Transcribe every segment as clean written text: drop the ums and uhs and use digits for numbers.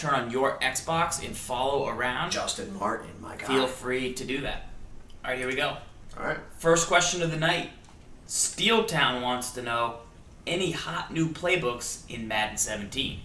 turn on your Xbox and follow around, Justin Martin, my God. feel free to do that. All right, here we go. All right. First question of the night. Steeltown wants to know, any hot new playbooks in Madden 17?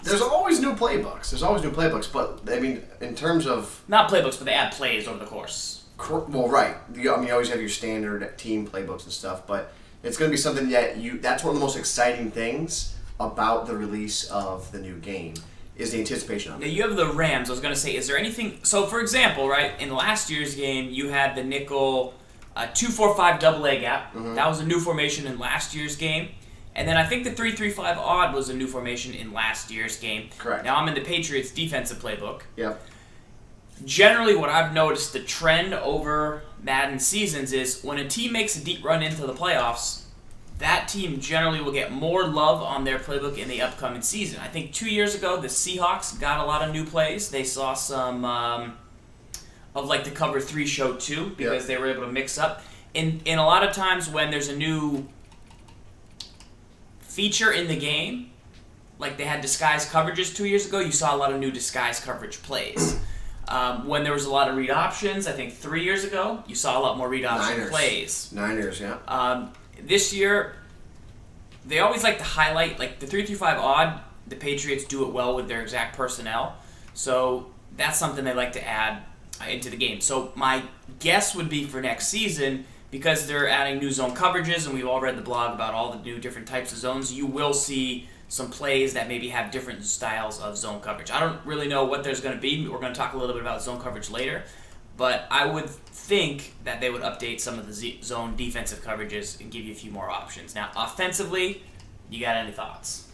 There's always new playbooks. But, I mean, in terms of... Not playbooks, but they add plays over the course. Well, right. You always have your standard team playbooks and stuff, but it's going to be something that that's one of the most exciting things about the release of the new game, is the anticipation of it. Now, you have the Rams. I was going to say, is there anything... So, for example, right, in last year's game, you had the nickel 2-4-5 double A gap. Mm-hmm. That was a new formation in last year's game. And then I think the 3-3-5 odd was a new formation in last year's game. Correct. Now, I'm in the Patriots defensive playbook. Yep. Generally, what I've noticed, the trend over Madden seasons is when a team makes a deep run into the playoffs, that team generally will get more love on their playbook in the upcoming season. I think 2 years ago, the Seahawks got a lot of new plays. They saw some of like the cover 3 show 2 because they were able to mix up. In a lot of times when there's a new feature in the game, like they had disguise coverages 2 years ago, you saw a lot of new disguise coverage plays. When there was a lot of read options, I think 3 years ago, you saw a lot more read option plays. Niners, yeah. This year, they always like to highlight, like the 3-5 odd, the Patriots do it well with their exact personnel. So that's something they like to add into the game. So my guess would be for next season, because they're adding new zone coverages, and we've all read the blog about all the new different types of zones, you will see some plays that maybe have different styles of zone coverage. I don't really know what there's going to be. We're going to talk a little bit about zone coverage later. But I would think that they would update some of the zone defensive coverages and give you a few more options. Now, offensively, you got any thoughts?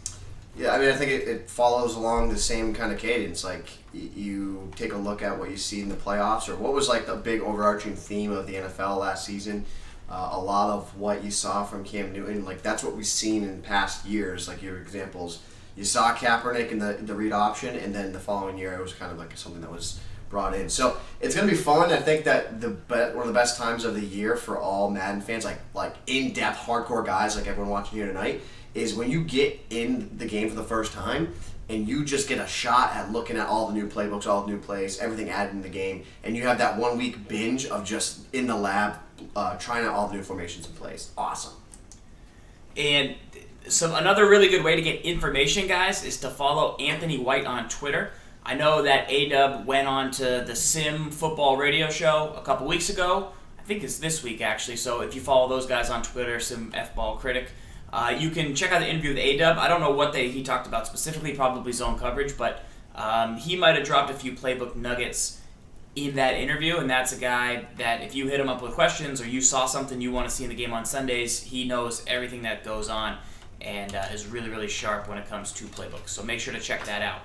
Yeah, I mean, I think it follows along the same kind of cadence. Like, you take a look at what you see in the playoffs, or what was like the big overarching theme of the NFL last season. A lot of what you saw from Cam Newton, like that's what we've seen in past years. Like your examples, you saw Kaepernick in the read option, and then the following year it was kind of like something that was brought in. So it's gonna be fun. I think that one of the best times of the year for all Madden fans, like in-depth hardcore guys like everyone watching here tonight, is when you get in the game for the first time and you just get a shot at looking at all the new playbooks, all the new plays, everything added in the game, and you have that 1 week binge of just in the lab trying out all the new formations and plays. Awesome. And so another really good way to get information, guys, is to follow Anthony White on Twitter. I know that A-Dub went on to the Sim Football Radio Show a couple weeks ago. I think it's this week, actually. So if you follow those guys on Twitter, Sim F-Ball Critic, you can check out the interview with A-Dub. I don't know what he talked about specifically, probably zone coverage, but he might have dropped a few playbook nuggets in that interview, and that's a guy that if you hit him up with questions or you saw something you want to see in the game on Sundays, he knows everything that goes on and is really, really sharp when it comes to playbooks. So make sure to check that out.